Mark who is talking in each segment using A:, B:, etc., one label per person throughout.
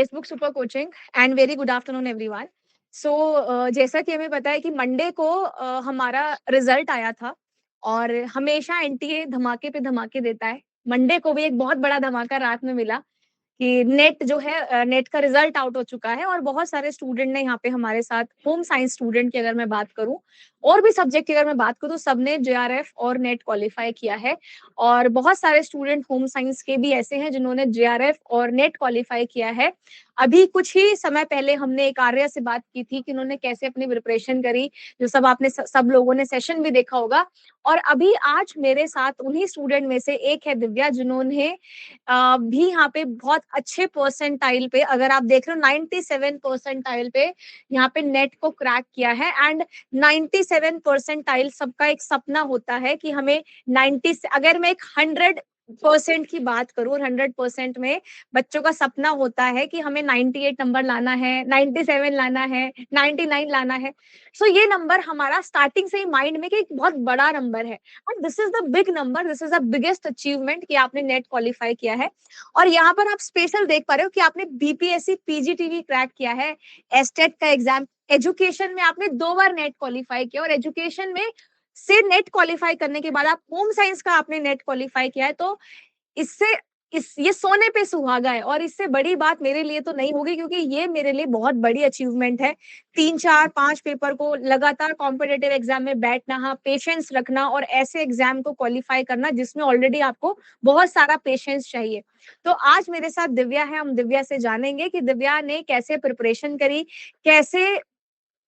A: Facebook super coaching and very good afternoon everyone. So जैसा कि हमें पता है कि मंडे को हमारा रिजल्ट आया था और हमेशा एनटीए धमाके पे धमाके देता है। मंडे को भी एक बहुत बड़ा धमाका रात में मिला कि नेट जो है नेट का रिजल्ट आउट हो चुका है और बहुत सारे स्टूडेंट ने यहाँ पे हमारे साथ होम साइंस स्टूडेंट की अगर मैं बात करूं और भी सब्जेक्ट की अगर मैं बात करूं तो सबने जेआरएफ और नेट क्वालिफाई किया है। और बहुत सारे स्टूडेंट होम साइंस के भी ऐसे हैं जिन्होंने जेआरएफ और नेट क्वालिफाई किया है। अभी कुछ ही समय पहले हमने एक आर्या से बात की थी कि उन्होंने कैसे अपनी प्रिपरेशन करी, जो सब लोगों ने सेशन भी देखा होगा। और अभी आज मेरे साथ उन्हीं स्टूडेंट में से एक है दिव्या, जिन्होंने भी यहाँ पे बहुत अच्छे परसेंटाइल पे, अगर आप देख रहे हो 97 परसेंटाइल पे यहाँ पे नेट को क्रैक किया है। एंड 97 परसेंटाइल सबका एक सपना होता है कि हमें 90 से, अगर मैं एक 100% की बात करूं, 100% में बच्चों का सपना होता है कि हमें 98 नंबर लाना है, 97 लाना है, 99 लाना है। सो ये नंबर हमारा स्टार्टिंग से ही माइंड में कि एक बहुत बड़ा नंबर है और this is the big number, this is the biggest achievement कि आपने नेट क्वालिफाई किया है। और यहाँ पर आप स्पेशल देख पा रहे हो कि आपने बीपीएससी पीजीटीवी क्रैक किया है, एस्टेट का एग्जाम, एजुकेशन में आपने 2 बार नेट क्वालिफाई किया और एजुकेशन में से नेट क्वालिफाई करने के बाद आप होम साइंस का आपने नेट क्वालिफाई किया है। तो इससे इस ये सोने पे सुहागा है और इससे बड़ी बात मेरे लिए तो नहीं होगी, क्योंकि ये मेरे लिए बहुत बड़ी अचीवमेंट है। 3 4 5 पेपर को लगातार कॉम्पिटेटिव एग्जाम में बैठना, पेशेंस रखना और ऐसे एग्जाम को क्वालिफाई करना जिसमें ऑलरेडी आपको बहुत सारा पेशेंस चाहिए। तो आज मेरे साथ दिव्या है, हम दिव्या से जानेंगे कि दिव्या ने कैसे प्रिपरेशन करी, कैसे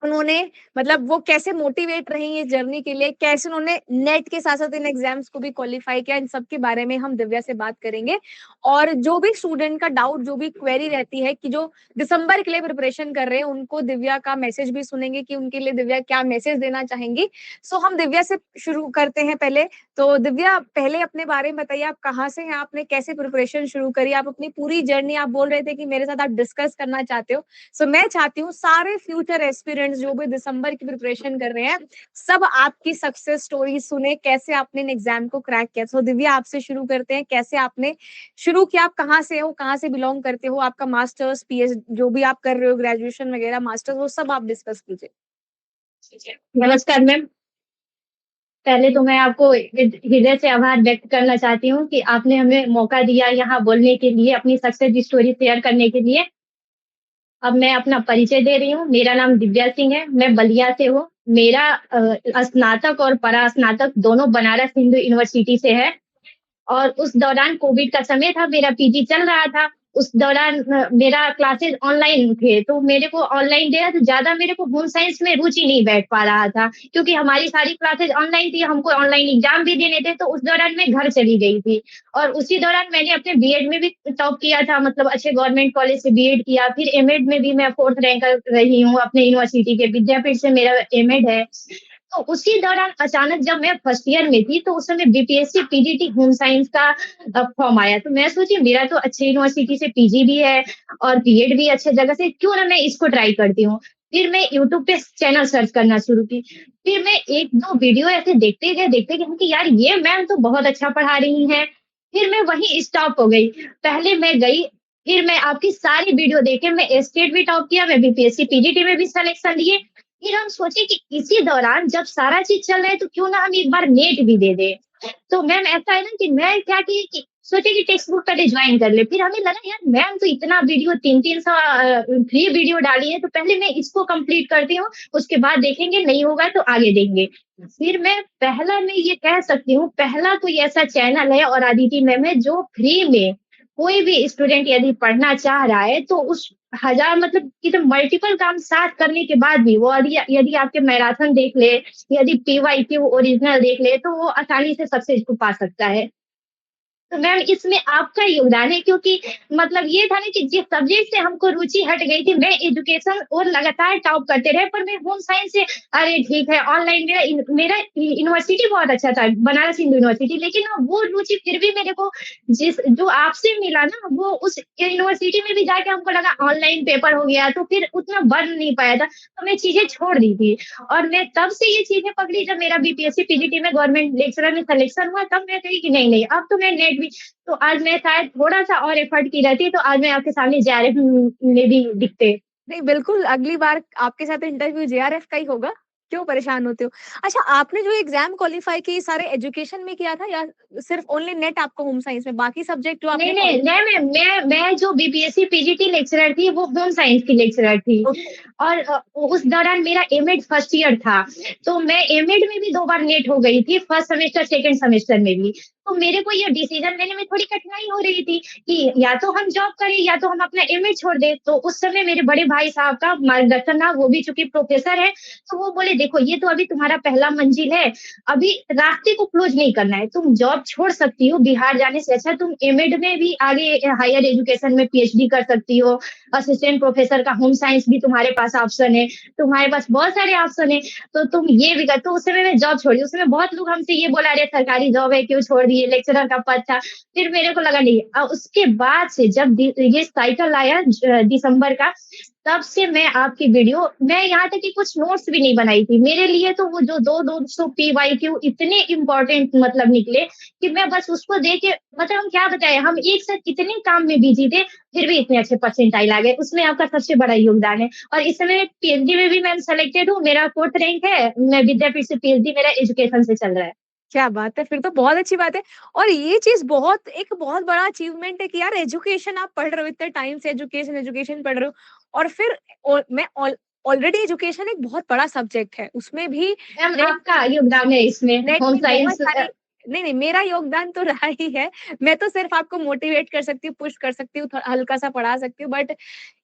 A: उन्होंने, मतलब वो कैसे मोटिवेट रही इस जर्नी के लिए, कैसे उन्होंने नेट के साथ साथ इन एग्जाम्स को भी क्वालिफाई किया, इन सब के बारे में हम दिव्या से बात करेंगे। और जो भी स्टूडेंट का डाउट, जो भी क्वेरी रहती है कि जो दिसंबर के लिए प्रिपरेशन कर रहे हैं, उनको दिव्या का मैसेज भी सुनेंगे कि उनके लिए दिव्या क्या मैसेज देना चाहेंगी। सो हम दिव्या से शुरू करते हैं पहले। तो दिव्या, पहले अपने बारे में बताइए, आप कहाँ से हैं, आपने कैसे प्रिपरेशन शुरू करी, आप अपनी पूरी जर्नी, आप बोल रहे थे कि मेरे साथ आप डिस्कस करना चाहते हो। सो मैं चाहती हूँ सारे फ्यूचर एस्पिरेंट्स जो भी दिसंबर की प्रिपरेशन कर रहे हैं, सब आपकी सक्सेस स्टोरी सुने, कैसे आपने इन एग्जाम को क्रैक किया। सो दिव्या, आपसे शुरू करते हैं, कैसे आपने शुरू किया, आप कहाँ से हो, कहाँ से बिलोंग करते हो, आपका मास्टर्स पीएच जो भी आप कर रहे हो, ग्रेजुएशन वगैरह मास्टर्स, वो सब आप डिस्कस कीजिए।
B: नमस्कार मैम। पहले तो मैं आपको हृदय से आभार व्यक्त करना चाहती हूँ कि आपने हमें मौका दिया यहाँ बोलने के लिए, अपनी सक्सेस स्टोरी शेयर करने के लिए। अब मैं अपना परिचय दे रही हूँ। मेरा नाम दिव्या सिंह है, मैं बलिया से हूँ। मेरा स्नातक और परास्नातक दोनों बनारस हिंदू यूनिवर्सिटी से है। और उस दौरान कोविड का समय था, मेरा पीजी चल रहा था। उस दौरान मेरा क्लासेस ऑनलाइन थे, तो मेरे को ऑनलाइन देना तो ज़्यादा मेरे को होम साइंस में रुचि नहीं बैठ पा रहा था, क्योंकि हमारी सारी क्लासेस ऑनलाइन थी, हमको ऑनलाइन एग्ज़ाम भी देने थे, तो उस दौरान मैं घर चली गई थी। और उसी दौरान मैंने अपने बीएड में भी टॉप किया था, मतलब अच्छे गवर्नमेंट कॉलेज से बीएड किया। फिर एमएड में भी मैं 4th रैंकर रही हूँ अपने यूनिवर्सिटी के, विद्यापीठ से मेरा एमएड है। तो उसी दौरान अचानक जब मैं फर्स्ट ईयर में थी, तो उस समय बीपीएससी पीजीटी होम साइंस का फॉर्म आया। तो मैं सोची मेरा तो अच्छे यूनिवर्सिटी से पीजी भी है और बीएड भी अच्छे जगह से, क्यों ना मैं इसको ट्राई करती हूँ। फिर मैं यूट्यूब पे चैनल सर्च करना शुरू की। फिर मैं 1-2 वीडियो ऐसे देखते गए कि यार ये मैम तो बहुत अच्छा पढ़ा रही हैं। फिर मैं वहीं स्टॉप हो गई। पहले मैं गई, फिर मैं आपकी सारी वीडियो देखे, मैं स्टेट भी टॉप किया, मैं बीपीएससी पीजीटी में भी सिलेक्शन लिए। फिर हम सोचे कि इसी दौरान जब सारा चीज़ चल रहा है, तो क्यों ना हम एक बार नेट भी दे दें। तो मैम ऐसा है ना कि मैं क्या कि सोचे कि टेक्स्ट बुक पहले ज्वाइन कर ले। फिर हमें लगा यार मैम तो इतना वीडियो 300 फ्री वीडियो डाली है, तो पहले मैं इसको कंप्लीट करती हूँ, उसके बाद देखेंगे, नहीं होगा तो आगे देंगे। फिर मैं ये कह सकती हूँ, पहला कोई ऐसा चैनल है और अदिति मैम है जो फ्री में कोई भी स्टूडेंट यदि पढ़ना चाह रहा है, तो उस हजार मतलब कि तो मल्टीपल काम साथ करने के बाद भी वो यदि यदि आपके मैराथन देख ले, यदि पीवाईक्यू ओरिजिनल देख ले, तो वो आसानी से सक्सेस को पा सकता है। तो मैम इसमें आपका योगदान है, क्योंकि मतलब ये था ना कि जिस सब्जेक्ट से हमको रुचि हट गई थी, मैं एजुकेशन और लगातार टॉप करते रहे, पर मैं होम साइंस से अरे ठीक है ऑनलाइन मेरा यूनिवर्सिटी बहुत अच्छा था, बनारस हिंदू यूनिवर्सिटी, लेकिन ना वो रुचि फिर भी मेरे को जिस जो आपसे मिला ना, वो उस यूनिवर्सिटी में भी जाके हमको लगा ऑनलाइन पेपर हो गया, तो फिर उतना बढ़ नहीं पाया था, तो मैं चीजें छोड़ दी थी। और मैं तब से ये चीजें पकड़ी जब मेरा बीपीएससी पीजीटी में गवर्नमेंट लेक्चरर में सिलेक्शन हुआ, तब मैं कही कि नहीं नहीं, अब तो मैं नेट भी, तो आज मैं शायद थोड़ा-सा और एफर्ट की रहती, तो आज मैं आपके सामने जेआरएफ में भी दिखते।
A: नहीं, बिल्कुल, अगली बार आपके साथ इंटरव्यू जेआरएफ का ही होगा, क्यों परेशान होते हो? अच्छा, आपने जो एग्ज़ाम क्वालीफाई की सारे एजुकेशन में किया था या सिर्फ़ ओनली नेट आपको होम साइंस में, बाकी सब्जेक्ट जो
B: नहीं,
A: आपने
B: नहीं,
A: क्वालीफाई
B: मैं जो बीपीएससी पीजीटी लेक्चरर थी, वो होम साइंस की लेक्चरर थी
A: ओके,
B: और उस दौरान मेरा एमएड फर्स्ट ईयर था, तो मैं एमएड में भी 2 बार लेट हो गई थी, फर्स्ट सेमेस्टर, सेकंड सेमेस्टर में भी। तो मेरे को ये डिसीज़न लेने में थोड़ी कठिनाई हो रही थी कि या तो हम जॉब करें या तो हम अपना एमएड छोड़ दें। तो उस समय मेरे बड़े भाई साहब का मार्गदर्शन था, वो भी चूँकि प्रोफ़ेसर हैं, तो वो बोले, "देखो, ये तो अभी तुम्हारा पहला मंजिल है, अभी रास्ते को क्लोज़ नहीं करना है, तुम जॉब छोड़ सकती हो, बिहार जाने से अच्छा तुम एमएड में भी आगे हायर एजुकेशन में पीएचडी कर सकती हो, असिस्टेंट प्रोफेसर का होम साइंस भी तुम्हारे पास ऑप्शन है, तुम्हारे पास बहुत सारे ऑप्शन है, तो तुम ये भी कर।" तो उस समय मैं जॉब छोड़ी, उस समय बहुत लोग हमसे ये बोला, "अरे सरकारी जॉब है, क्यों छोड़ दिए? लेक्चरर का पद था।" फिर मेरे को लगा नहीं, उसके बाद से जब ये साइकिल आया दिसंबर का, तब से मैं यहाँ तक कि कुछ नोट्स भी नहीं बनाई थी। मेरे लिए तो वो जो 2-200 पीवाईक्यू इतने इम्पोर्टेंट मतलब निकले कि मैं बस उसको देख के मतलब हम क्या बताएँ, हम एक साथ इतने काम में बिज़ी थे, फिर भी इतने अच्छे परसेंटाइल आ गए। उसमें आपका सबसे बड़ा योगदान है और इस समय पीएचडी में भी मैं सेलेक्टेड हूँ, मेरा 4th रैंक है, मैं विद्यापीठ से पीएचडी मेरा एजुकेशन से चल रहा है।
A: क्या बात है! फिर तो बहुत अच्छी बात है और ये चीज़ बहुत बड़ा अचीवमेंट है कि यार एजुकेशन आप पढ़ रहे हो, इतने टाइम से एजुकेशन पढ़ रहे हो और फिर मैं ऑलरेडी एजुकेशन एक बहुत बड़ा सब्जेक्ट है, उसमें भी
B: मैम
A: नेट
B: आपका योगदान है इसमें,
A: नेट
B: होम
A: में बहुत
B: साइंस
A: सारी नहीं, नहीं, मेरा योगदान तो रहा ही है। मैं तो सिर्फ़ आपको मोटिवेट कर सकती हूँ, पुश कर सकती हूँ, थो हल्का-सा पढ़ा सकती हूँ, बट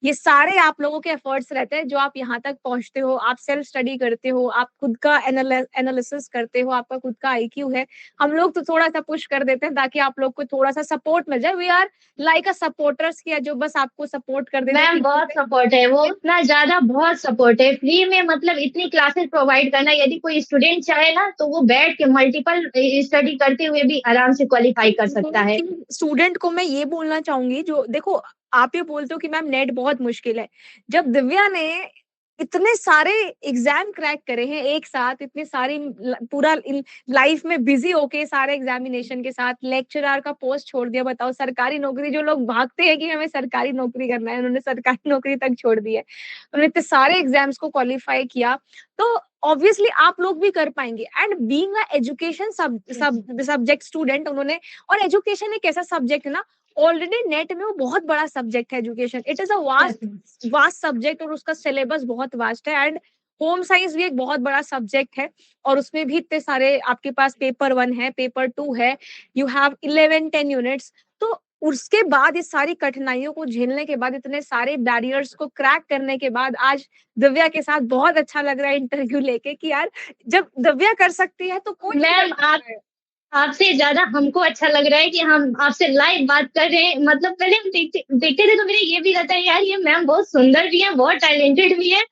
A: ये सारे आप लोगों के एफर्ट्स रहते हैं, जो आप यहाँ तक पहुँचते हो, आप सेल्फ स्टडी करते हो, आप खुद का एनालिसिस करते हो, आपका खुद का आईक्यू है। हम लोग तो थोड़ा-सा पुश कर देते हैं ताकि आप लोग को थोड़ा-सा सपोर्ट मिल जाए। We are like a supporters कि जो बस आपको सपोर्ट कर देते हैं
B: मैम
A: कि ठीक
B: बहुत सपोर्ट है, वो
A: है।
B: उतना ज़्यादा बहुत सपोर्ट है। फ्री में मतलब इतनी क्लासेस प्रोवाइड करना यदि कोई स्टूडेंट चाहे ना तो वो बैठ के मल्टीपल स्टडी करते हुए भी आराम से क्वालीफाई कर सकता
A: मेन
B: है।
A: चीज़ स्टूडेंट को मैं ये बोलना चाहूँगी जो देखो आप ये बोलते हो कि मैम नेट बहुत मुश्किल है। जब दिव्या ने इतने सारे एग्ज़ाम क्रैक करे हैं एक साथ, इतने सारी पूरा लाइफ़ में बिज़ी होके सारे एग्ज़ामिनेशन के साथ लेक्चरर का पोस्ट छोड़ दिया। बताओ सरकारी नौकरी जो लोग भागते हैं कि हमें सरकारी नौकरी करना है, उन्होंने सरकारी नौकरी तक छोड़ दी है। उन्होंने इतने सारे एग्ज़ाम्स को क्वालीफाई किया, तो ऑब्वियसली आप लोग भी कर पाएँगे and being a education subject student उन्होंने और एजुकेशन एक ऐसा सब्जेक्ट है ना ऑलरेडी नेट में वो बहुत बड़ा सब्जेक्ट है education. It is a
B: yes
A: vast
B: ma'am.
A: Vast subject और उसका सिलेबस बहुत वास्ट है एंड होम साइंस भी एक बहुत बड़ा सब्जेक्ट है और उसमें भी इतने सारे आपके पास पेपर 1 है, पेपर 2 है, यू हैव 11-10 यूनिट्स तो उसके बाद इस सारी कठिनाइयों को झेलने के बाद इतने सारे बैरियर्स को क्रैक करने के बाद आज दिव्या के साथ बहुत अच्छा लग रहा है इंटरव्यू लेके कि यार जब दिव्या कर सकती है तो कोई नहीं कर
B: मैम आप
A: सकता है।
B: आपसे ज़्यादा हमको अच्छा लग रहा है कि हम आपसे लाइव बात कर रहे हैं। मतलब पहले हम देखते देखते थे तो मेरा ये भी रहता है यार ये मैम बहुत सुंदर भी है, बहुत टैलेंटेड भी है।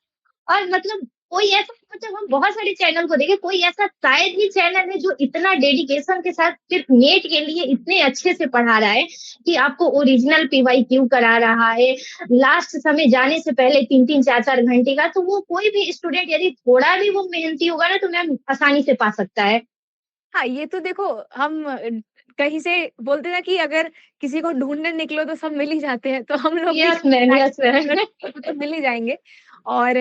B: और मतलब कोई ऐसा मतलब हम बहुत सारे चैनल को देखे, कोई ऐसा शायद ही चैनल है जो इतना डेडिकेशन के साथ सिर्फ नेट के लिए इतने अच्छे से पढ़ा रहा है कि आपको ओरिजिनल पीवाईक्यू करा रहा है। लास्ट समय जाने से पहले 3-3 4-4 घंटे का, तो वो कोई भी स्टूडेंट यदि थोड़ा भी वो मेहनती होगा ना तो मैम आसानी से पा सकता है।
A: हाँ, ये तो देखो हम कहीं से बोलते हैं ना कि अगर किसी को ढूँढने निकलो तो सब मिल ही जाते हैं, तो हम लोग भी
B: यस मैम, यस मैम।
A: तो मिल ही जाएँगे और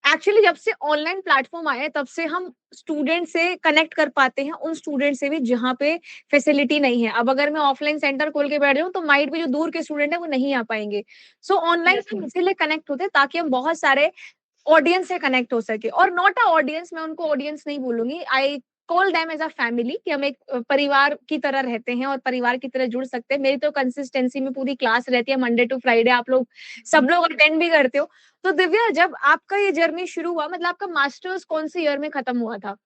A: एक्चुअली जब से ऑनलाइन प्लेटफ़ॉर्म आए हैं, तब से हम स्टूडेंट से कनेक्ट कर पाते हैं, उन स्टूडेंट से भी जहाँ पे फैसिलिटी नहीं है। अब अगर मैं ऑफलाइन सेंटर खोल के बैठ जाऊँ, तो माइट भी जो दूर के स्टूडेंट हैं, वो नहीं आ पाएँगे। सो ऑनलाइन
B: यस
A: हम
B: मैम।
A: इसीलिए कनेक्ट होते हैं ताकि हम बहुत सारे ऑडियंस से कनेक्ट हो सके और नॉट अ ऑडियंस मैं उनको ऑडियंस नहीं बोलूँगी, I call them as a family कि हम एक परिवार की तरह रहते हैं और परिवार की तरह जुड़ सकते हैं। मेरी तो कंसिस्टेंसी में पूरी क्लास रहती है मंडे टू फ्राइडे आप लोग सब लोग अटेंड भी करते हो। तो दिव्या जब आपका ये जर्नी शुरू हुआ मतलब आपका मास्टर्स कौन से ईयर में खत्म हुआ था?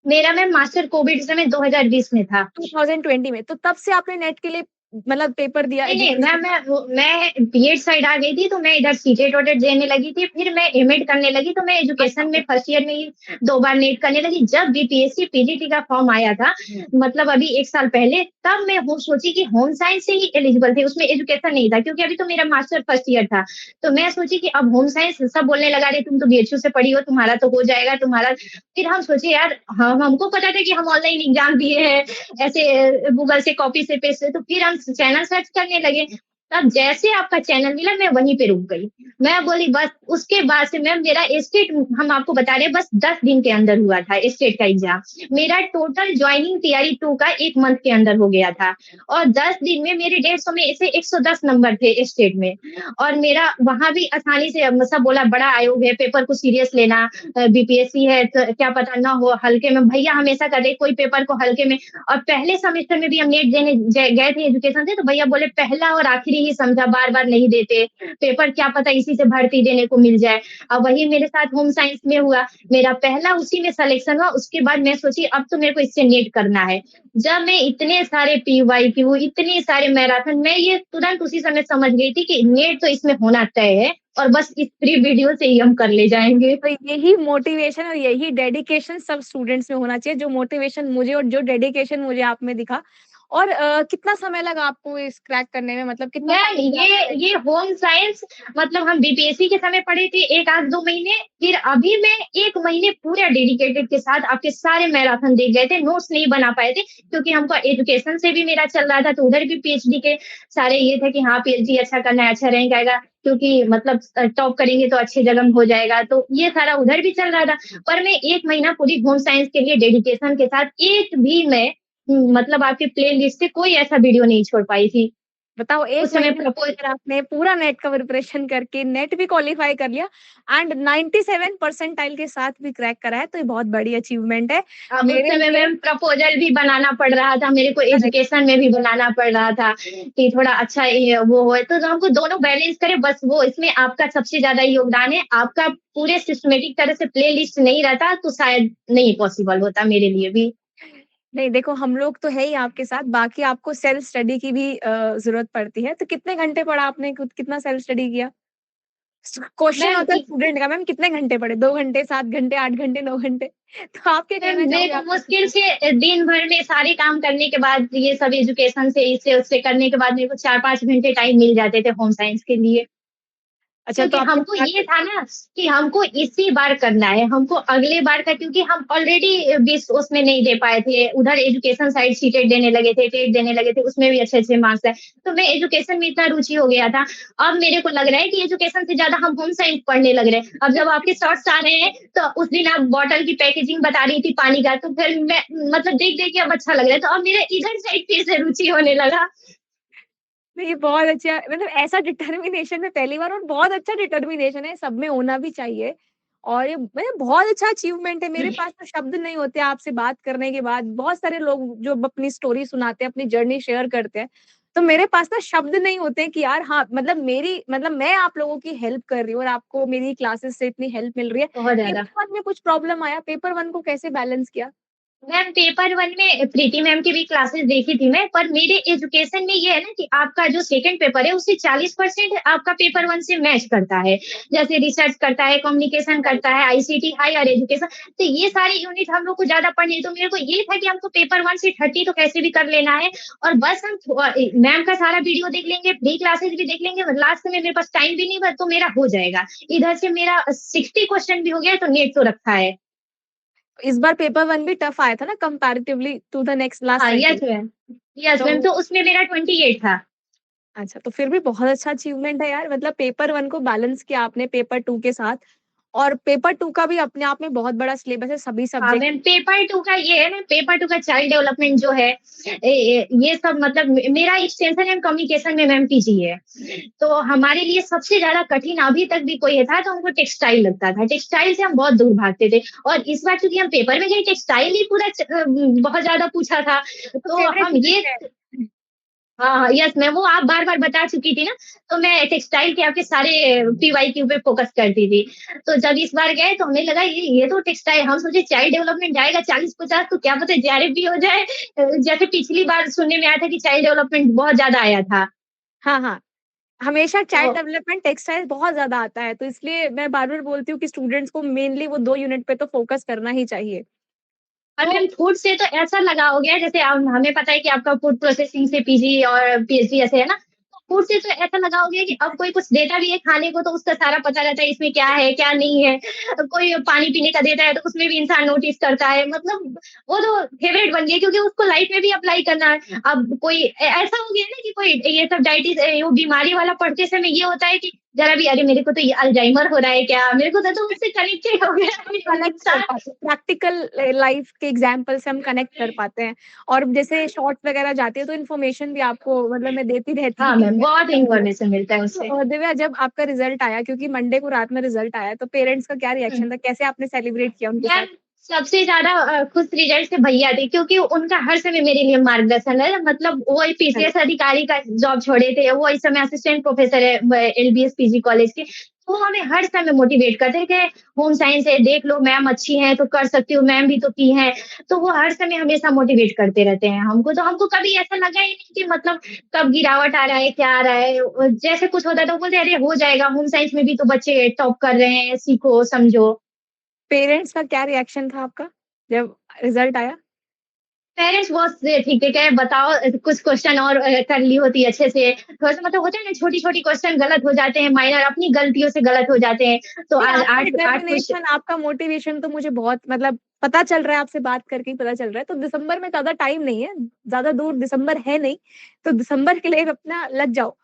B: मेरा मैम मास्टर कोविड समय 2020 में था।
A: 2020 में, तो तब से आपने नेट के लिए मतलब पेपर दिया
B: नहीं, नहीं,
A: एजुकेशन?
B: मैं बीएड साइड आ गई थी, तो मैं इधर सीटेट वोटेट देने लगी थी, फिर मैं एमएड करने लगी, तो मैं
A: अच्छा,
B: एजुकेशन में
A: ओके।
B: फर्स्ट ईयर में ही 2 बार नेट करने लगी। जब बीपीएससी पीजीटी का फॉर्म आया था, मतलब अभी 1 साल पहले, तब मैं वो सोची कि होम साइंस से ही एलिजिबल थी, उसमें एजुकेशन नहीं था, क्योंकि अभी तो मेरा मास्टर फर्स्ट ईयर था। तो मैं सोची कि अब होम साइंस सब बोलने लगा, "अरे, तुम तो बीएचयू से पढ़ी हो, तुम्हारा तो हो जाएगा, तुम्हारा।" फिर हम सोचे यार, हमको पता था कि हम ऑनलाइन एग्ज़ाम दिए हैं, ऐसे गूगल से कॉपी से पेस्ट से, तो फिर हम चैनल सर्च करने लगे। तब जैसे आपका चैनल मिला, मैं वहीं पे रुक गई। मैं बोली बस, उसके बाद से मैम मेरा स्टेट, हम आपको बता रहे हैं, बस 10 दिन के अंदर हुआ था स्टेट का एग्ज़ाम। मेरा टोटल जॉइनिंग तैयारी 2 का 1 मंथ के अंदर हो गया था, और 10 दिन में मेरे 150 में से 110 नंबर थे स्टेट में। और मेरा वहाँ भी आसानी से, सब बोला बड़ा आयोग है, पेपर को सीरियस लेना, बीपीएससी है, तो क्या पता ना हो हल्के में। भैया हमेशा कहते कोई पेपर को हल्के में। और पहले सेमेस्टर में भी हम नेट देने गए थे एजुकेशन से, तो भैया बोले पहला और आखिरी ही समझा, बार-बार नहीं देते। पेपर क्या पता इसी से भर्ती देने को मिल जाए। अब वही मेरे साथ होम साइंस में हुआ। मेरा पहला उसी में सिलेक्शन हुआ, उसके बाद मैं सोची अब तो मेरे को इससे नेट करना है। जब मैं इतने सारे पीवाईक्यू, इतने सारे मैराथन, मैं ये तुरंत उसी समय समझ गई थी कि नेट तो इसमें होना तय है, और बस इस फ्री वीडियो से ही हम कर ले जाएँगे।
A: तो यही मोटिवेशन और यही डेडिकेशन सब स्टूडेंट्स में होना चाहिए, जो मोटिवेशन मुझे और जो डेडिकेशन मुझे आप में दिखा। और कितना समय लगा आपको इस क्रैक करने में, मतलब कितना
B: मैम,
A: टाइम दिया आपने?
B: ये होम साइंस, मतलब हम बीपीएससी के समय पढ़े थे 1 आध 2 महीने, फिर अभी मैं 1 महीने पूरा डेडिकेटेड के साथ आपके सारे मैराथन देख गए थे, नोट्स नहीं बना पाए थे, क्योंकि हमको एजुकेशन से भी मेरा चल रहा था, तो उधर भी पीएचडी के सारे ये थे कि हाँ, पीएचडी अच्छा करना है, अच्छा रैंक आएगा, क्योंकि मतलब टॉप करेंगे तो अच्छी जगह में हो जाएगा, तो ये सारा उधर भी चल रहा था। पर मैं 1 महीना पूरी होम साइंस के लिए डेडिकेशन के साथ, एक भी मैं मतलब आपके प्लेलिस्ट से कोई ऐसा वीडियो नहीं छोड़ पाई थी।
A: बताओ, 1
B: उस समय
A: महीने में
B: प्रपोज़
A: अगर आपने पूरा नेट का प्रिपरेशन करके नेट भी क्वालीफाई कर लिया एंड 97 परसेंटाइल के साथ भी क्रैक करा है, तो ये बहुत बड़ी अचीवमेंट है।
B: अब उस
A: मेरे
B: समय
A: लिए
B: मैम प्रपोज़ल भी बनाना पड़ रहा था, मेरे को
A: करेक्ट।
B: एजुकेशन में भी बनाना पड़ रहा था कि थोड़ा अच्छा ये वो हो, तो हमको दोनों बैलेंस करें, बस वो इसमें आपका सबसे ज़्यादा योगदान है। आपका पूरे सिस्टमैटिक तरह से प्लेलिस्ट नहीं रहता, तो शायद नहीं पॉसिबल होता मेरे लिए भी।
A: नहीं देखो, हम लोग तो है ही आपके साथ, बाकी आपको सेल्फ स्टडी की भी ज़रूरत पड़ती है। तो कितने घंटे पढ़ा आपने? खुद कितना सेल्फ स्टडी किया? क्वेश्चन
B: मैम
A: होता है स्टूडेंट का, मैम कितने घंटे पढ़े? 2 घंटे, 7 घंटे, 8 घंटे, 9 घंटे? तो आप क्या
B: मैम
A: कहना चाहोगे
B: मेरे
A: आपके
B: मुश्किल
A: से?
B: से दिन भर में सारे काम करने के बाद, ये सब एजुकेशन से, इससे उससे करने के बाद, मेरे को 4-5 घंटे टाइम मिल जाते थे होम साइंस के लिए।
A: अच्छा,
B: क्योंकि
A: तो आपके
B: हमको
A: साथ
B: ये था ना कि हमको इसी बार करना है, हमको अगले बार का, क्योंकि हम ऑलरेडी 20 उसमें नहीं दे पाए थे, उधर एजुकेशन साइड सीटेट देने लगे थे, टेट देने लगे थे, उसमें भी अच्छे-अच्छे मार्क्स आए। तो मैं एजुकेशन में इतना रुचि हो गया था, अब मेरे को लग रहा है कि एजुकेशन से ज़्यादा हम होम साइंस पढ़ने लग रहे हैं। अब जब आपके शॉर्ट्स आ रहे हैं, तो उस दिन आप बॉटल की पैकेजिंग बता रही थी पानी का, तो फिर मैं मतलब देख-देख के अब अच्छा लग रहा है, तो अब मेरा इधर साइड फिर से रुचि होने लगा।
A: नहीं, बहुत अच्छा, मतलब ऐसा डिटर्मिनेशन मैं पहली बार, और बहुत अच्छा डिटर्मिनेशन है, सब में होना भी चाहिए। और ये मतलब बहुत अच्छा अचीवमेंट है। मेरे पास तो शब्द नहीं होते आपसे बात करने के बाद। बहुत सारे लोग जो अपनी स्टोरी सुनाते हैं, अपनी जर्नी शेयर करते हैं, तो मेरे पास ना शब्द नहीं होते कि यार हाँ, मतलब मैं आप लोगों की हेल्प कर रही हूँ और आपको मेरी क्लासेस से इतनी हेल्प मिल रही है।
B: बहुत ज़्यादा।
A: पेपर 1 में कुछ प्रॉब्लम आया, पेपर 1 को कैसे बैलेंस किया?
B: मैम पेपर 1 में प्रीति मैम की भी क्लासेस देखी थी मैं, पर मेरे एजुकेशन में ये है ना कि आपका जो सेकंड पेपर है, उससे 40% आपका पेपर 1 से मैच करता है। जैसे रिसर्च करता है, कम्युनिकेशन
A: राइट।
B: करता है, आईसीटी, हायर एजुकेशन, तो ये सारे यूनिट हम लोग को ज़्यादा पढ़ने हैं। तो मेरे को ये था कि हमको पेपर 1 से 30 तो कैसे भी कर लेना है, और बस हम मैम का सारा वीडियो देख लेंगे, फ्री क्लासेस भी देख लेंगे, और लास्ट में मेरे पास टाइम भी नहीं बचा, तो मेरा हो जाएगा। इधर से मेरा 60 क्वेश्चन भी हो गया, तो नेट तो रखा है।
A: इस बार पेपर 1 भी टफ आया था ना comparatively to the next last
B: हाँ,
A: पेपर।
B: यस
A: तो
B: मैम, तो उसमें मेरा 28 था।
A: अच्छा, तो फिर भी बहुत अच्छा अचीवमेंट है यार, मतलब पेपर 1 को बैलेंस किया आपने पेपर 2 के साथ। और पेपर 2 का भी अपने आप में बहुत बड़ा सिलेबस है, सभी
B: हाँ
A: सब्जेक्ट।
B: मैम, पेपर 2 का ये है ना, पेपर 2 का चाइल्ड डेवलपमेंट जो है, ये सब मतलब मेरा एक्सटेंशन एंड कम्युनिकेशन में मैम पीजी है। तो हमारे लिए सबसे ज़्यादा कठिन अभी तक भी कोई है था, तो हमको टेक्सटाइल लगता था। टेक्सटाइल से हम बहुत दूर भागते थे, और इस बार चूँकि हम पेपर में गए, टेक्सटाइल ही पूरा बहुत ज़्यादा पूछा था।
A: वो तो
B: तो
A: फेवरेट
B: हम ये
A: सब्जेक्ट है।
B: हाँ, हाँ, यस मैम, वो आप बार-बार बता चुकी थी ना, तो मैं टेक्सटाइल के आपके सारे पीवाईक्यू पे फ़ोकस करती थी। तो जब इस बार गए तो हमें लगा ये तो टेक्सटाइल, हम सोचे चाइल्ड डेवलपमेंट जाएगा 40-50 तो क्या पता जेआरएफ भी हो जाए। जैसे पिछली बार सुनने में आया था कि चाइल्ड डेवलपमेंट बहुत ज़्यादा आया था।
A: हाँ, हाँ। हमेशा
B: तो
A: चाइल्ड डेवलपमेंट टेक्सटाइल बहुत ज़्यादा आता है, तो इसलिए मैं बार-बार बोलती हूँ कि स्टूडेंट्स को मेनली वो 2 यूनिट पे तो फ़ोकस करना ही चाहिए।
B: और
A: तो
B: मैम फूड से तो ऐसा लगा हो गया है जैसे हमें पता है कि आपका फूड प्रोसेसिंग से पीजी और पीएचडी ऐसे है ना, तो फूड से तो ऐसा लगा हो गया कि अब कोई कुछ देता भी है खाने को तो उसका सारा पता रहता है इसमें क्या है, क्या नहीं है। कोई पानी पीने का देता है तो उसमें भी इंसान नोटिस करता है, मतलब वो तो फेवरेट बन गया क्योंकि उसको लाइफ में भी अप्लाई करना है। अब कोई ऐसा हो गया ना कि कोई ये सब डायबिटीज वो बीमारी वाला पढ़ते समय ये होता है कि जरा भी अरे मेरे को तो ये अल्जाइमर हो रहा है क्या, मेरे को तो उससे कनेक्टेड हो गया
A: कनेक्ट कर
B: इंसान।
A: पाते हैं, प्रैक्टिकल लाइफ के एग्जांपल से हम कनेक्ट कर पाते हैं और जैसे शॉर्ट्स वगैरह जाती है तो इन्फॉर्मेशन भी आपको मतलब मैं देती रहती हूँ
B: हाँ
A: कि
B: मैम,
A: कैसे
B: बहुत
A: क्या हुआ।
B: इन्फॉर्मेशन मिलता है उससे।
A: तो दिव्या जब आपका रिजल्ट आया क्योंकि मंडे को रात में रिजल्ट आया तो पेरेंट्स का क्या
B: हुँ।
A: रिएक्शन था? कैसे आपने सेलिब्रेट किया उनके साथ?
B: मैम, सबसे ज़्यादा खुश रिजल्ट से भैया थे क्योंकि उनका हर समय मेरे लिए मार्गदर्शन है। मतलब वो पीसीएस अधिकारी का जॉब छोड़े थे, वो इस समय असिस्टेंट प्रोफ़ेसर है एलबीएस पीजी कॉलेज के। तो वो हमें हर समय मोटिवेट करते थे, होम साइंस है, देख लो मैम अच्छी हैं तो कर सकती हो, मैम भी तो की हैं। तो वो हर समय हमेशा मोटिवेट करते रहते हैं हमको, तो हमको कभी ऐसा लगा ही नहीं कि मतलब कब गिरावट आ रहा है, क्या आ रहा है। जैसे कुछ होता है तो वो बोलते हैं, "अरे हो जाएगा, होम साइंस में भी तो बच्चे टॉप कर रहे हैं, सीखो, समझो।"
A: पेरेंट्स का क्या रिएक्शन था आपका जब रिजल्ट आया?
B: पेरेंट्स बहुत से ठीक है, कहे बताओ कुछ क्वेश्चन और कर ली होती अच्छे से। थोड़ा-सा मतलब होता है ना छोटी-छोटी क्वेश्चन गलत हो जाते हैं, माइनर अपनी गलतियों से गलत हो जाते हैं। तो
A: नहीं,
B: आज
A: आपका
B: 8 क्वेश्चन
A: डिटर्मिनेशन, आपका मोटिवेशन तो मुझे बहुत मतलब पता चल रहा है, आपसे बात करके ही पता चल रहा है। तो दिसंबर में ज़्यादा टाइम नहीं है, ज़्यादा दूर दिसंबर है नहीं, तो दिसंबर के लिए अपना लग जाओ।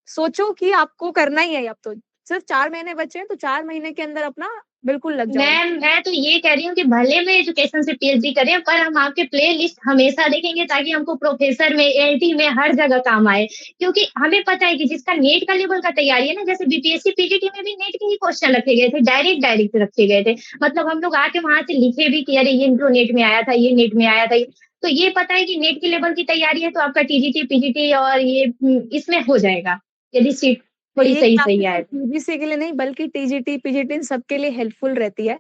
A: सोचो कि आपको करना ही है अब तो, सिर्फ 4 महीने बचे हैं, तो 4 महीने के अंदर अपना बिल्कुल लग जाओ।
B: मैं तो ये कह रही हूँ कि भले मैं एजुकेशन से पीएचडी करें, पर हम आपके प्लेलिस्ट हमेशा देखेंगे ताकि हमको प्रोफ़ेसर में, एआईटी में हर जगह काम आए। क्योंकि हमें पता है कि जिसका नेट का लेवल का तैयारी है ना, जैसे बीपीएससी, पीजीटी में भी नेट के ही क्वेश्चन रखे गए थे, डायरेक्ट रखे गए थे। मतलब हम लोग आके वहाँ से लिखे भी कि अरे ये तो नेट में आया था, ये नेट में आया था। तो ये पता है कि नेट के लेवल की तैयारी है तो आपका टीजीटी, पीजीटी और ये इसमें हो जाएगा, यदि सीट थोड़ी
A: ये
B: सही-सही
A: क्लासेस
B: आए
A: सिर्फ
B: तो।
A: यूजीसी के लिए नहीं बल्कि टीजीटी, पीजीटी इन सबके लिए हेल्पफुल रहती है।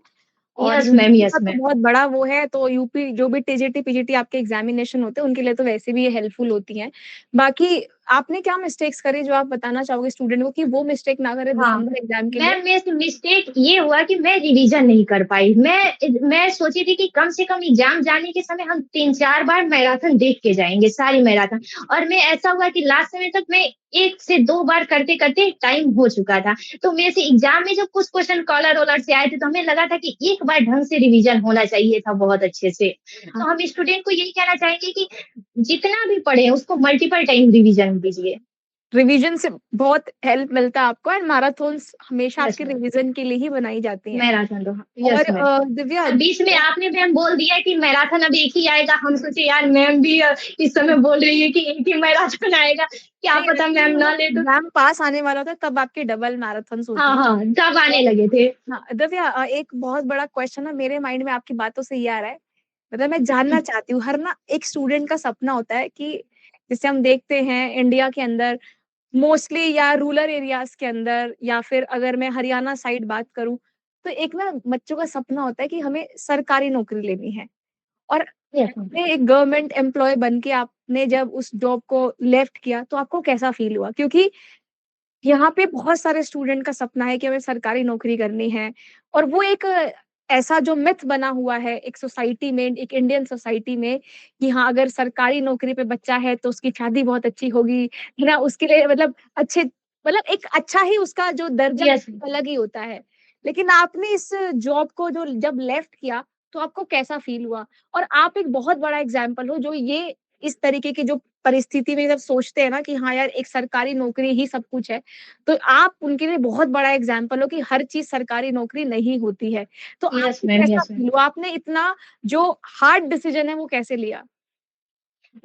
A: और
B: यस मैम,
A: यूजीसी का
B: यस
A: तो
B: मैम।
A: बहुत बड़ा वो है, तो यूपी जो भी टीजीटी, पीजीटी आपके एग्ज़ामिनेशन होते हैं, उनके लिए तो वैसे भी ये हेल्पफुल होती हैं। बाकी आपने क्या मिस्टेक्स करी जो आप बताना चाहोगे स्टूडेंट को कि वो मिस्टेक ना करे
B: हाँ,
A: दिसंबर एग्ज़ाम के लिए?
B: मैम मेरे से मिस्टेक ये हुआ कि मैं रिवीज़न नहीं कर पाई। मैं सोची थी कि कम से कम एग्ज़ाम जाने के समय हम 3-4 बार मैराथन देख के जाएँगे, सारी मैराथन। और मैं ऐसा हुआ कि लास्ट समय तक मैं 1 से 2 बार करते-करते टाइम हो चुका था। तो मेरे से एग्ज़ाम में जब कुछ क्वेश्चन कॉलर-वॉलर से आए थे, तो हमें लगा था कि एक बार ढंग से रिवीज़न होना चाहिए था बहुत अच्छे से।
A: हाँ।
B: तो हम स्टूडेंट को यही कहना चाहेंगे कि जितना भी पढ़ें, उसको मल्टीपल टाइम रिवीज़न दीजिए।
A: रिवीजन से बहुत हेल्प मिलता है आपको एंड मैराथन्स हमेशा
B: यस
A: आपके
B: मैम।
A: रिवीजन के लिए ही बनाई जाती हैं।
B: मैराथन तो हाँ,
A: और
B: यस मैम।
A: दिव्या
B: और बीच में आपने मैम बोल दिया कि मैराथन अब एक ही आएगा, हम सोचे यार मैम भी इस समय बोल रही है कि एक ही मैराथन आएगा, क्या
A: नहीं
B: पता मैम
A: एक्चुअली
B: ना
A: जब
B: ले तो।
A: एग्ज़ाम पास आने वाला था तब आपकी डबल मैराथन्स
B: हाँ,
A: होती हैं।
B: हाँ, तब आने
A: और
B: लगे थे।
A: हाँ, दिव्या एक बहुत बड़ा क्वेश्चन ना मेरे माइंड में आपकी बातों से ये आ रहा है, मतलब मैं
B: हुँ,
A: जानना चाहती हूँ, हर ना एक स्टूडेंट का सपना होता है कि जैसे हम देखते हैं इंडिया के अंदर मोस्टली या रूरल एरियाज़ के अंदर या फिर अगर मैं हरियाणा साइड बात करूँ, तो एक ना बच्चों का सपना होता है कि हमें सरकारी नौकरी लेनी है। और
B: यस मैम।
A: आपने एक गवर्नमेंट एम्प्लॉयी बन के आपने जब उस जॉब को लेफ्ट किया, तो आपको कैसा फ़ील हुआ? क्योंकि यहाँ पे बहुत सारे स्टूडेंट का सपना है कि हमें सरकारी नौकरी करनी है और वो एक ऐसा जो मिथ बना हुआ है एक सोसाइटी में, एक इंडियन सोसाइटी में कि हाँ, अगर सरकारी नौकरी पे बच्चा है तो उसकी शादी बहुत अच्छी होगी, है ना? उसके लिए मतलब अच्छे मतलब एक अच्छा ही उसका जो दर्जा
B: यस
A: अलग ही होता है। लेकिन आपने इस जॉब को जो जब लेफ्ट किया, तो आपको कैसा फ़ील हुआ? और आप एक बहुत बड़ा एग्ज़ाम्पल हो जो ये इस तरीके की जो परिस्थिति में जब सोचते हैं ना कि हाँ यार, एक सरकारी नौकरी ही सब कुछ है, तो आप उनके लिए बहुत बड़ा एग्ज़ाम्पल हो कि हर चीज़ सरकारी नौकरी नहीं होती है। तो
B: यस
A: आपको
B: मैम,
A: कैसा
B: यस मैम।
A: फ़ील हुआ? आपने इतना जो हार्ड डिसीज़न है वो कैसे लिया?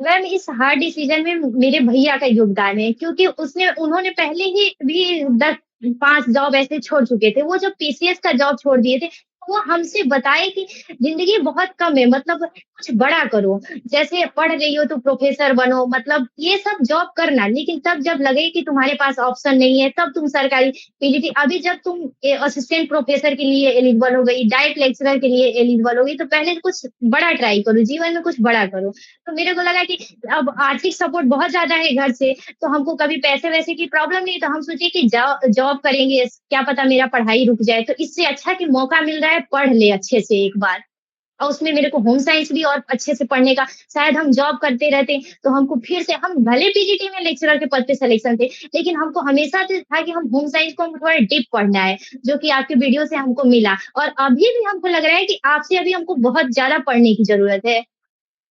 B: मैम इस हार्ड डिसीज़न में मेरे भैया का योगदान है क्योंकि उसने उन्होंने पहले ही भी 10 5 जॉब ऐसे छोड़ चुके थे। वो जब पीसीएस का जॉब छोड़ दिए थे, वो हमसे बताए कि ज़िंदगी बहुत कम है, मतलब कुछ बड़ा करो। जैसे पढ़ रही हो तो प्रोफ़ेसर बनो, मतलब ये सब जॉब करना, लेकिन तब जब लगे कि तुम्हारे पास ऑप्शन नहीं है, तब तुम सरकारी पीजीटी, अभी जब तुम असिस्टेंट प्रोफ़ेसर के लिए एलिजिबल हो गई, डाइट लेक्चरर के लिए एलिजिबल हो गई, तो पहले कुछ बड़ा ट्राई करो, जीवन में कुछ बड़ा करो। तो मेरे को लगा कि अब आर्थिक सपोर्ट बहुत ज़्यादा है घर से, तो हमको कभी पैसे-वैसे की प्रॉब्लम नहीं, तो हम सोचे कि जॉब करेंगे, क्या पता मेरा पढ़ाई रुक जाए, तो इससे अच्छा कि मौका मिल रहा है, पढ़ ले अच्छे से एक बार। और उसमें मेरे को होम साइंस भी और अच्छे से पढ़ने का, शायद हम जॉब करते रहते, तो हमको फिर से, हम भले पीजीटी में लेक्चरर के पद पे सिलेक्शन थे, लेकिन हमको हमेशा से था कि हम होम साइंस को हमको थोड़ा डीप पढ़ना है, जो कि आपके वीडियो से हमको मिला। और अभी भी हमको लग रहा है कि आपसे अभी हमको बहुत ज़्यादा पढ़ने की ज़रूरत है।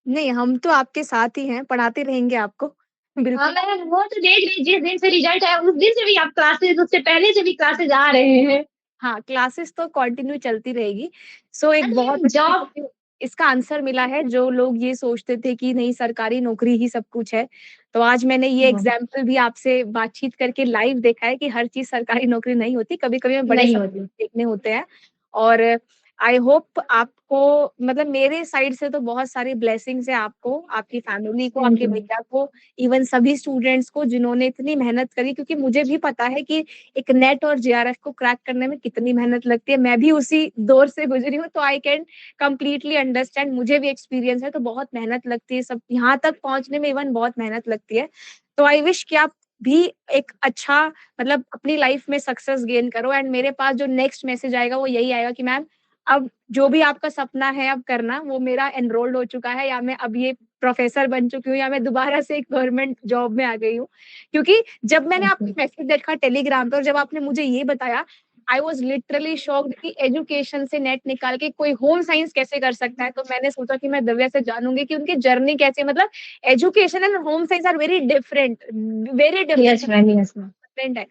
A: नहीं, हम तो आपके साथ ही हैं, पढ़ाते रहेंगे आपको।
B: हाँ,
A: बिल्कुल।
B: मैं वो तो देख रही, जिस दिन से रिजल्ट आया उस दिन से भी आप क्लासेस, उससे पहले से भी क्लासेस आ रहे हैं।
A: हाँ, क्लासेस तो कंटिन्यू चलती रहेगी। सो एक बहुत
B: अरे
A: अच्छी
B: जॉब।
A: मुझे इसका आंसर मिला है, जो लोग ये सोचते थे कि नहीं सरकारी नौकरी ही सब कुछ है। तो आज मैंने ये एग्ज़ाम्पल भी आपसे बातचीत करके लाइव देखा है कि हर चीज़ सरकारी नौकरी नहीं होती, कभी-कभी हमें बड़े
B: नहीं
A: सपने
B: होती।
A: देखने होते हैं। और आई होप आपको, मतलब मेरे साइड से तो बहुत सारी ब्लेसिंग्स है आपको, आपकी फैमिली को,
B: थैंक
A: आपके
B: यू मैम।
A: भैया को, इवन सभी स्टूडेंट्स को जिन्होंने इतनी मेहनत करी, क्योंकि मुझे भी पता है कि एक नेट और जेआरएफ को क्रैक करने में कितनी मेहनत लगती है। मैं भी उसी दौर से गुज़री हूँ, तो आई कैन कंप्लीटली अंडरस्टैंड, मुझे भी एक्सपीरियंस है, तो बहुत मेहनत लगती है, सब यहाँ तक पहुँचने में इवन बहुत मेहनत लगती है। तो आई विश कि आप भी एक अच्छा, मतलब अपनी लाइफ में सक्सेस गेन करो। एंड मेरे पास जो नेक्स्ट मैसेज आएगा वो यही आएगा कि मैम, अब जो भी आपका सपना है अब करना, वो मेरा एनरोल्ड हो चुका है, या मैं अब ये प्रोफ़ेसर बन चुकी हूँ, या मैं दोबारा से एक गवर्नमेंट जॉब में आ गई हूँ। क्योंकि जब मैंने
B: थैंक
A: आपका
B: यू।
A: मैसेज देखा टेलीग्राम पे और जब आपने मुझे ये बताया, आई वाज़ लिटरली शॉक्ड कि एजुकेशन से नेट निकाल के कोई होम साइंस कैसे कर सकता है? तो मैंने सोचा कि मैं दिव्या से जानूँगी कि उनकी जर्नी कैसी है, मतलब education and home science are very
B: yes ma'am, yes ma'am.
A: Different है।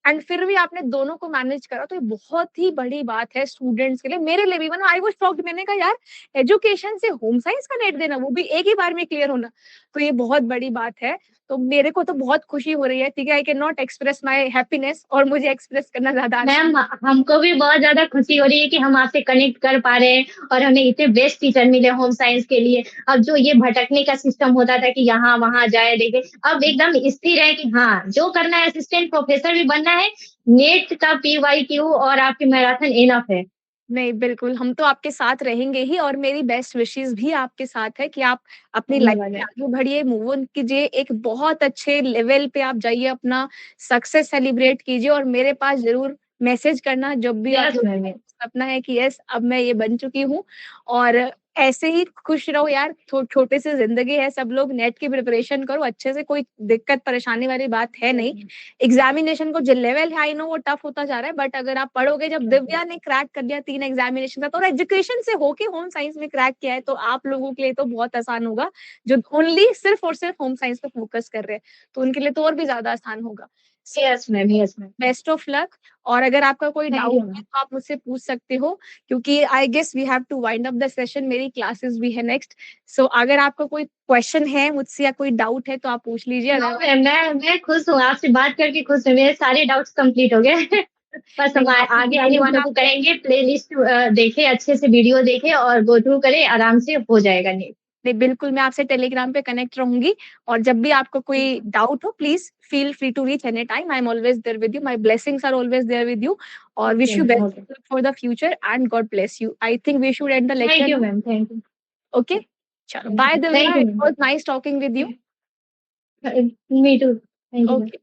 A: एंड फिर भी आपने दोनों को मैनेज करा, तो ये बहुत ही बड़ी बात है स्टूडेंट्स के लिए, मेरे लिए भी। मतलब आई वाज़ शॉक्ड, मैंने कहा यार, एजुकेशन से होम साइंस का नेट देना, वो भी एक ही बार में क्लियर होना, तो ये बहुत बड़ी बात है। तो मेरे को तो बहुत खुशी हो रही है, ठीक है, I can not express my happiness, और मुझे एक्सप्रेस करना ज़्यादा आता
B: मैम हमको भी बहुत ज़्यादा खुशी हो रही है कि हम आपसे कनेक्ट कर पा रहे हैं और हमें इतने बेस्ट टीचर मिले होम साइंस के लिए। अब जो ये भटकने का सिस्टम होता था कि यहाँ-वहाँ जाए देखे, अब एकदम स्थिर है कि हाँ, जो करना है, असिस्टेंट प्रोफ़ेसर भी बनना है, नेट का पीवाईक्यू और आपकी मैराथन इनफ है।
A: नहीं, बिल्कुल, हम तो आपके साथ रहेंगे ही, और मेरी बेस्ट विशेज़ भी आपके साथ है कि आप अपनी लाइफ़
B: धन्यवाद
A: में
B: मैम।
A: आगे बढ़िए, मूव ऑन कीजिए, एक बहुत अच्छे लेवल पे आप जाइए, अपना सक्सेस सेलिब्रेट कीजिए, और मेरे पास ज़रूर मैसेज करना जब भी
B: यस
A: जो भी
B: मैम।
A: सपना है कि यस, अब मैं ये बन चुकी हूँ। और ऐसे ही खुश रहो यार, छोटे से ज़िंदगी है, सब लोग नेट की प्रिपरेशन करो अच्छे से, कोई दिक्कत परेशानी वाली बात है
B: यस
A: नहीं।
B: मैम।
A: एग्ज़ामिनेशन को जो लेवल है, आई नो वो टफ होता जा रहा है, बट अगर आप पढ़ोगे, जब दिव्या ने क्रैक कर लिया 3 एग्ज़ामिनेशन तक और एजुकेशन से होके होम साइंस में क्रैक किया है, तो आप लोगों के लिए तो बहुत आसान होगा, जो ओनली सिर्फ़ और सिर्फ़ होम साइंस पे फ़ोकस कर रहे हैं, तो उनके लिए तो और भी ज़्यादा आसान होगा। So
B: yes ma'am, yes ma'am.
A: Best of luck. और अगर आपका कोई
B: थैंक
A: डाउट
B: यू
A: है
B: मैम।
A: तो आप मुझसे पूछ सकते हो, क्योंकि I guess we have to wind up the session, मेरी क्लासेस भी है नेक्स्ट। सो अगर आपका कोई क्वेश्चन है मुझसे या कोई डाउट है तो आप पूछ लीजिए,
B: नो
A: अदरवाइज़
B: मैम, मैं खुश हूँ, आपसे बात करके खुश हूँ, मेरे सारे डाउट्स कंप्लीट हो गए। बस हम
A: नहीं, आप
B: आगे आने
A: ज़रूर
B: वालों को
A: आपने
B: कहेंगे प्लेलिस्ट देखें, अच्छे से वीडियो देखें और गो थ्रू करें, आराम से हो जाएगा नेट।
A: नहीं, बिल्कुल, मैं आपसे टेलीग्राम पे कनेक्ट रहूँगी, और जब भी आपको
B: ठीक
A: कोई
B: है।
A: डाउट हो, please feel free to reach any time, I am always there with you, my blessings are always there with you, और
B: okay
A: wish you
B: ma'am,
A: best
B: okay.
A: Luck for the future and God bless you. I think we should end the
B: thank
A: lecture
B: you
A: now.
B: Ma'am, thank you.
A: Okay? चलो, bye
B: thank
A: Divya,
B: you
A: it
B: ma'am.
A: Was nice talking with you.
B: Me too. Thank you ma'am.
A: Okay.